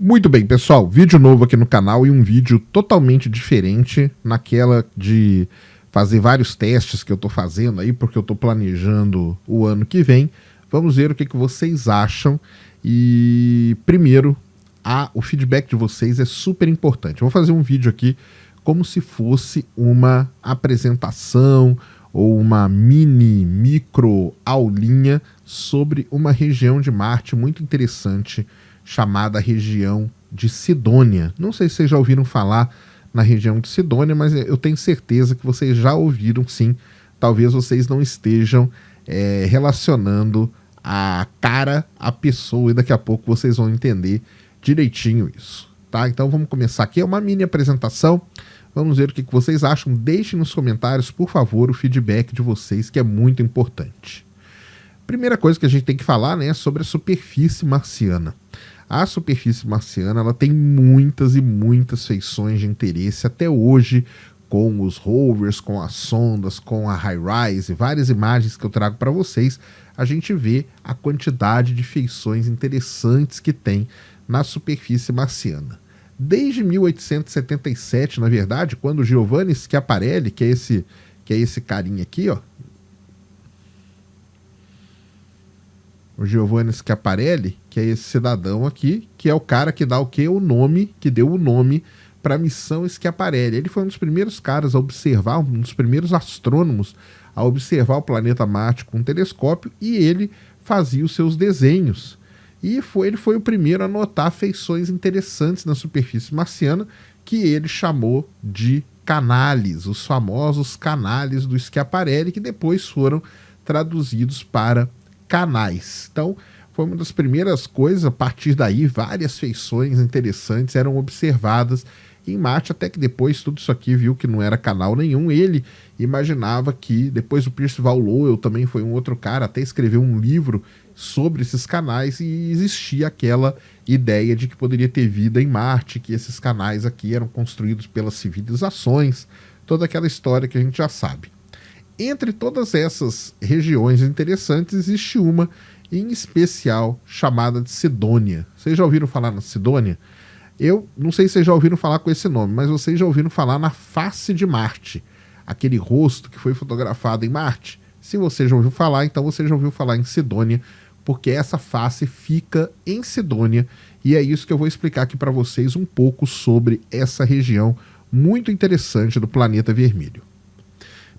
Muito bem, pessoal, vídeo novo aqui no canal e um vídeo totalmente diferente naquela de fazer vários testes que eu tô fazendo aí, porque eu tô planejando o ano que vem. Vamos ver o que vocês acham e primeiro, o feedback de vocês é super importante. Eu vou fazer um vídeo aqui como se fosse uma apresentação ou uma micro aulinha sobre uma região de Marte muito interessante chamada região de Sidônia. Não sei se vocês já ouviram falar na região de Sidônia, mas eu tenho certeza que vocês já ouviram sim. Talvez vocês não estejam relacionando a cara à pessoa e daqui a pouco vocês vão entender direitinho isso, tá? Então vamos começar aqui, é uma mini apresentação. Vamos ver o que vocês acham. Deixem nos comentários, por favor, o feedback de vocês, que é muito importante. Primeira coisa que a gente tem que falar, né, é sobre a superfície marciana. A superfície marciana ela tem muitas e muitas feições de interesse até hoje, com os rovers, com as sondas, com a HiRISE, várias imagens que eu trago para vocês. A gente vê a quantidade de feições interessantes que tem na superfície marciana. Desde 1877, na verdade, quando Giovanni Schiaparelli, que é esse carinha aqui, ó, o Giovanni Schiaparelli, que é esse cidadão aqui, que é o cara que dá o quê? O nome, que deu o nome para a missão Schiaparelli. Ele foi um dos primeiros caras a observar, um dos primeiros astrônomos a observar o planeta Marte com um telescópio, e ele fazia os seus desenhos. E ele foi o primeiro a notar feições interessantes na superfície marciana, que ele chamou de canales, os famosos canales do Schiaparelli, que depois foram traduzidos para canais. Então, foi uma das primeiras coisas. A partir daí, várias feições interessantes eram observadas em Marte, até que depois tudo isso aqui viu que não era canal nenhum. Ele imaginava que, depois o Percival Lowell também foi um outro cara, até escreveu um livro sobre esses canais, e existia aquela ideia de que poderia ter vida em Marte, que esses canais aqui eram construídos pelas civilizações, toda aquela história que a gente já sabe. Entre todas essas regiões interessantes, existe uma em especial chamada de Sidônia. Vocês já ouviram falar na Sidônia? Eu não sei se vocês já ouviram falar com esse nome, mas vocês já ouviram falar na face de Marte, aquele rosto que foi fotografado em Marte. Se você já ouviu falar, então você já ouviu falar em Sidônia, porque essa face fica em Sidônia, e é isso que eu vou explicar aqui para vocês um pouco sobre essa região muito interessante do planeta vermelho.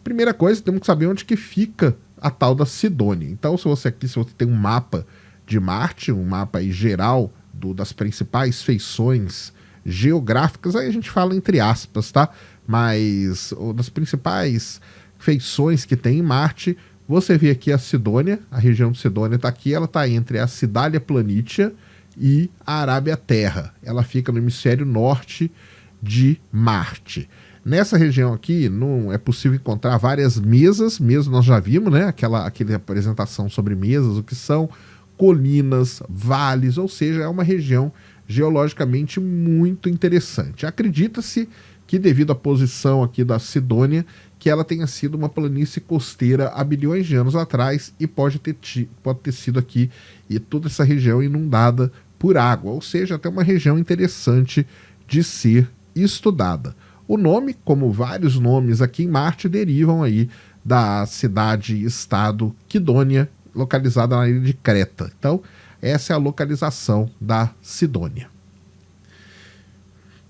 Primeira coisa, temos que saber onde que fica a tal da Sidônia. Então, se você tem um mapa de Marte, um mapa aí geral das principais feições geográficas, aí a gente fala entre aspas, tá? Mas das principais feições que tem em Marte, você vê aqui a Sidônia, a região de Sidônia está aqui, ela está entre a Cidália Planitia e a Arábia Terra. Ela fica no hemisfério norte de Marte. Nessa região aqui não é possível encontrar várias mesas nós já vimos, né? Aquela apresentação sobre mesas, o que são colinas, vales, ou seja, é uma região geologicamente muito interessante. Acredita-se que, devido à posição aqui da Sidônia, que ela tenha sido uma planície costeira há bilhões de anos atrás, e pode ter sido aqui e toda essa região inundada por água, ou seja, até uma região interessante de ser estudada. O nome, como vários nomes aqui em Marte, derivam aí da cidade-estado Quidônia, localizada na ilha de Creta. Então, essa é a localização da Sidônia.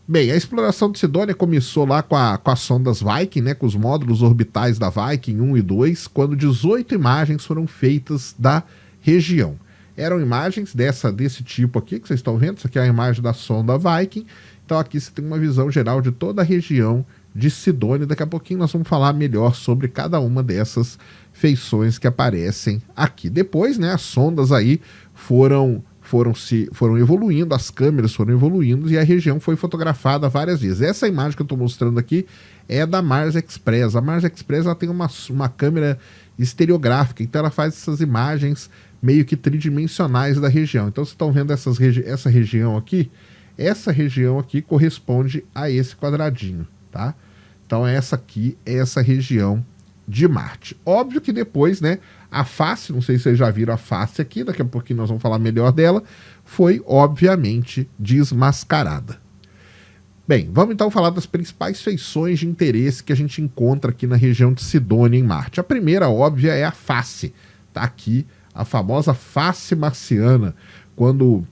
Bem, a exploração de Sidônia começou lá com as sondas Viking, né, com os módulos orbitais da Viking 1 e 2, quando 18 imagens foram feitas da região. Eram imagens desse tipo aqui, que vocês estão vendo. Isso aqui é a imagem da sonda Viking. Então aqui você tem uma visão geral de toda a região de Sidônia. Daqui a pouquinho nós vamos falar melhor sobre cada uma dessas feições que aparecem aqui. Depois, né, as sondas aí foram evoluindo, as câmeras foram evoluindo e a região foi fotografada várias vezes. Essa imagem que eu estou mostrando aqui é da Mars Express. A Mars Express ela tem uma câmera estereográfica, então ela faz essas imagens meio que tridimensionais da região. Então vocês estão vendo essa região aqui? Essa região aqui corresponde a esse quadradinho, tá? Então essa aqui é essa região de Marte. Óbvio que depois, né, A face, não sei se vocês já viram a face aqui, daqui a pouquinho nós vamos falar melhor dela, foi obviamente desmascarada. Bem, vamos então falar das principais feições de interesse que a gente encontra aqui na região de Sidônia, em Marte. A primeira, óbvia, é a face. Está aqui a famosa face marciana. Quando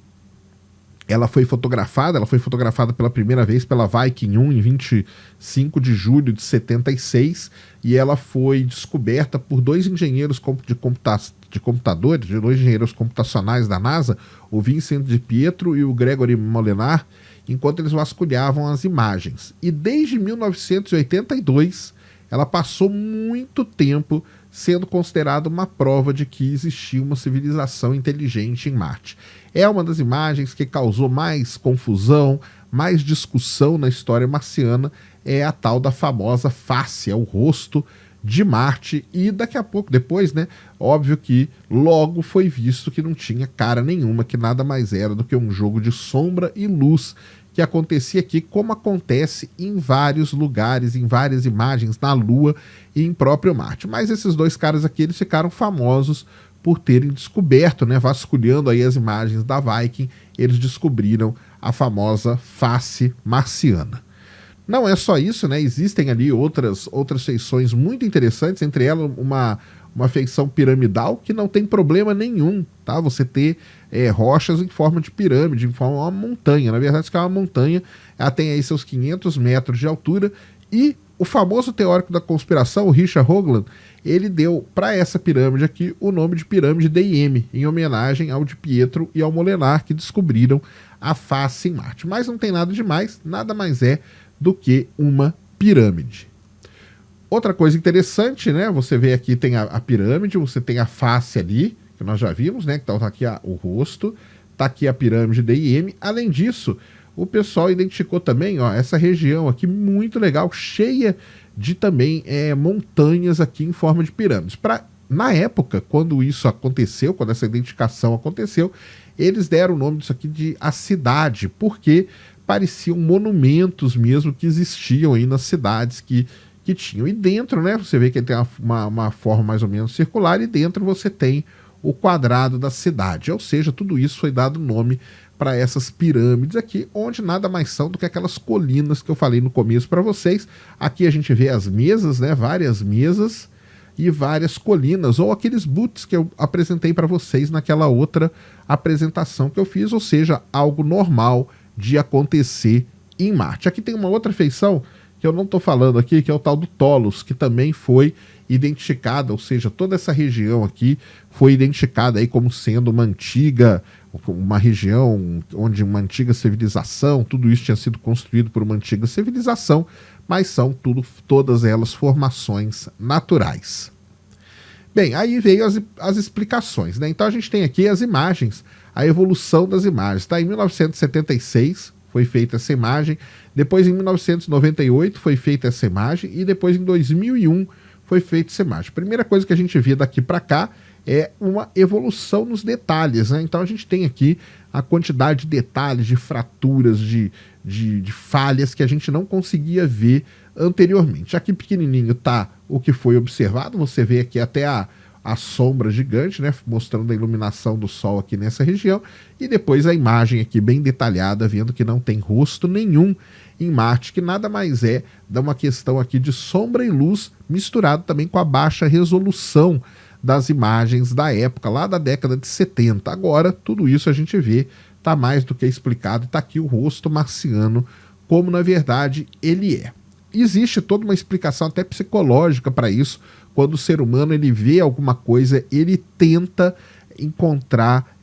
ela foi fotografada pela primeira vez pela Viking 1 em 25 de julho de 76, e ela foi descoberta por dois engenheiros de computadores, dois engenheiros computacionais da NASA, o Vincent Di Pietro e o Gregory Molenar, enquanto eles vasculhavam as imagens. E desde 1982, ela passou muito tempo sendo considerada uma prova de que existia uma civilização inteligente em Marte. É uma das imagens que causou mais confusão, mais discussão na história marciana, é a tal da famosa face, é o rosto de Marte, e daqui a pouco, depois, né, óbvio que logo foi visto que não tinha cara nenhuma, que nada mais era do que um jogo de sombra e luz que acontecia aqui, como acontece em vários lugares, em várias imagens, na Lua e em próprio Marte. Mas esses dois caras aqui, eles ficaram famosos por terem descoberto, né, vasculhando aí as imagens da Viking, eles descobriram a famosa face marciana. Não é só isso, né? Existem ali outras feições muito interessantes, entre elas uma feição piramidal que não tem problema nenhum, tá? Você ter rochas em forma de pirâmide, em forma de uma montanha. Na verdade, isso é uma montanha, ela tem aí seus 500 metros de altura, e o famoso teórico da conspiração, o Richard Hoagland, ele deu para essa pirâmide aqui o nome de pirâmide DIM, em homenagem ao Di Pietro e ao Molenar, que descobriram a face em Marte. Mas não tem nada demais, nada mais é do que uma pirâmide. Outra coisa interessante, né? Você vê aqui, tem a pirâmide, você tem a face ali, que nós já vimos, né? Então tá aqui o rosto, tá aqui a pirâmide DIM. Além disso, o pessoal identificou também, ó, essa região aqui muito legal, cheia de também montanhas aqui em forma de pirâmides. Na época, quando isso aconteceu, quando essa identificação aconteceu, eles deram o nome disso aqui de a cidade, porque pareciam monumentos mesmo que existiam aí nas cidades que tinham. E dentro, né, você vê que ele tem uma forma mais ou menos circular, e dentro você tem o quadrado da cidade. Ou seja, tudo isso foi dado nome para essas pirâmides aqui, onde nada mais são do que aquelas colinas que eu falei no começo para vocês. Aqui a gente vê as mesas, né, várias mesas e várias colinas, ou aqueles buttes que eu apresentei para vocês naquela outra apresentação que eu fiz, ou seja, algo normal de acontecer em Marte. Aqui tem uma outra feição que eu não estou falando aqui, que é o tal do Tholos, que também foi identificada, ou seja, toda essa região aqui foi identificada aí como sendo uma região onde uma antiga civilização, tudo isso tinha sido construído por uma antiga civilização, mas são todas elas formações naturais. Bem, aí veio as explicações, né? Então a gente tem aqui as imagens, a evolução das imagens. Tá? Em 1976 foi feita essa imagem, depois em 1998 foi feita essa imagem, e depois em 2001 foi feita essa imagem. A primeira coisa que a gente vê daqui para cá é uma evolução nos detalhes, né? Então a gente tem aqui a quantidade de detalhes, de fraturas, de falhas que a gente não conseguia ver anteriormente. Aqui pequenininho está o que foi observado, você vê aqui até a sombra gigante, né, mostrando a iluminação do Sol aqui nessa região, e depois a imagem aqui bem detalhada, vendo que não tem rosto nenhum em Marte, que nada mais é de uma questão aqui de sombra e luz, misturado também com a baixa resolução das imagens da época, lá da década de 70. Agora, tudo isso a gente vê, está mais do que explicado, está aqui o rosto marciano, como na verdade ele é. Existe toda uma explicação até psicológica para isso. Quando o ser humano ele vê alguma coisa, ele tenta encontrar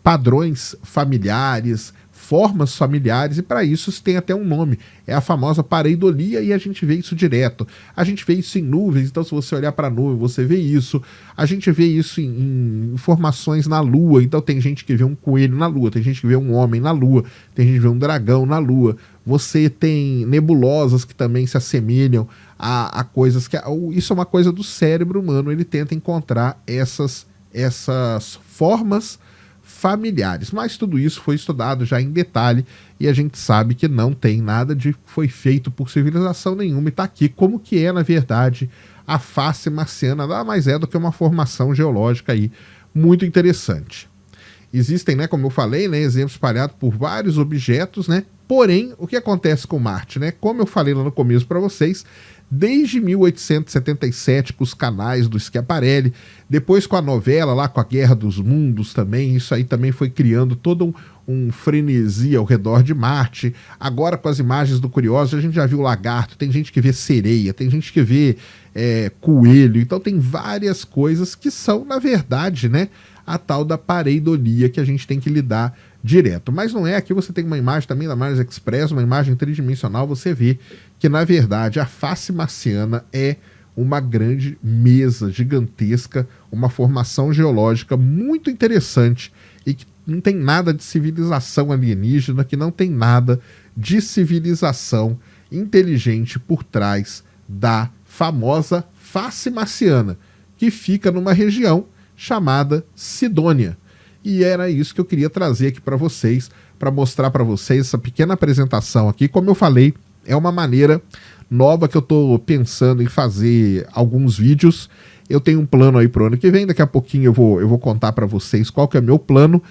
padrões familiares, formas familiares, e para isso tem até um nome, é a famosa pareidolia, e a gente vê isso direto. A gente vê isso em nuvens, então se você olhar para a nuvem, você vê isso. A gente vê isso em formações na Lua, então tem gente que vê um coelho na Lua, tem gente que vê um homem na Lua, tem gente que vê um dragão na Lua. Você tem nebulosas que também se assemelham a coisas que... Isso é uma coisa do cérebro humano, ele tenta encontrar essas formas familiares, mas tudo isso foi estudado já em detalhe, e a gente sabe que não tem nada foi feito por civilização nenhuma, e está aqui como que é, na verdade, a face marciana nada mais é do que uma formação geológica aí muito interessante. Existem, né, como eu falei, né, exemplos espalhados por vários objetos, né? Porém, o que acontece com Marte, né? Como eu falei lá no começo para vocês, desde 1877 com os canais do Schiaparelli, depois com a novela lá, com a Guerra dos Mundos também, isso aí também foi criando todo um frenesi ao redor de Marte. Agora com as imagens do Curioso, a gente já viu lagarto, tem gente que vê sereia, tem gente que vê coelho, então tem várias coisas que são, na verdade, né, a tal da pareidolia que a gente tem que lidar direto. Mas não é, aqui você tem uma imagem também da Mars Express, uma imagem tridimensional, você vê que na verdade a face marciana é uma grande mesa gigantesca, uma formação geológica muito interessante e que não tem nada de civilização alienígena, que não tem nada de civilização inteligente por trás da famosa face marciana, que fica numa região chamada Sidônia. E era isso que eu queria trazer aqui para vocês, para mostrar para vocês essa pequena apresentação aqui. Como eu falei, é uma maneira nova que eu estou pensando em fazer alguns vídeos. Eu tenho um plano aí pro ano que vem, daqui a pouquinho eu vou contar para vocês qual que é o meu plano,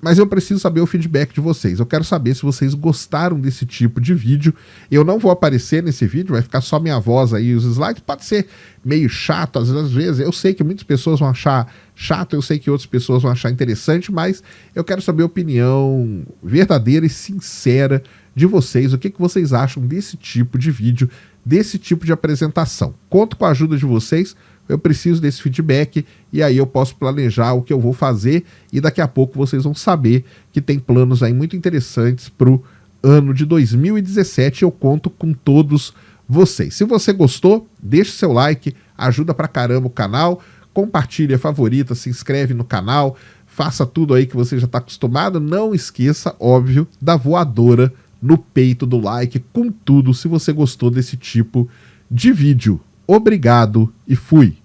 mas eu preciso saber o feedback de vocês. Eu quero saber se vocês gostaram desse tipo de vídeo. Eu não vou aparecer nesse vídeo, vai ficar só minha voz aí, os slides. Pode ser meio chato às vezes, eu sei que muitas pessoas vão achar chato, eu sei que outras pessoas vão achar interessante, mas eu quero saber a opinião verdadeira e sincera de vocês, o que vocês acham desse tipo de vídeo, desse tipo de apresentação. Conto com a ajuda de vocês, eu preciso desse feedback e aí eu posso planejar o que eu vou fazer e daqui a pouco vocês vão saber que tem planos aí muito interessantes para o ano de 2017. Eu conto com todos vocês. Se você gostou, deixe seu like, ajuda pra caramba o canal, compartilha, favorita, se inscreve no canal, faça tudo aí que você já está acostumado. Não esqueça, óbvio, da voadora no peito do like, com tudo, se você gostou desse tipo de vídeo. Obrigado e fui!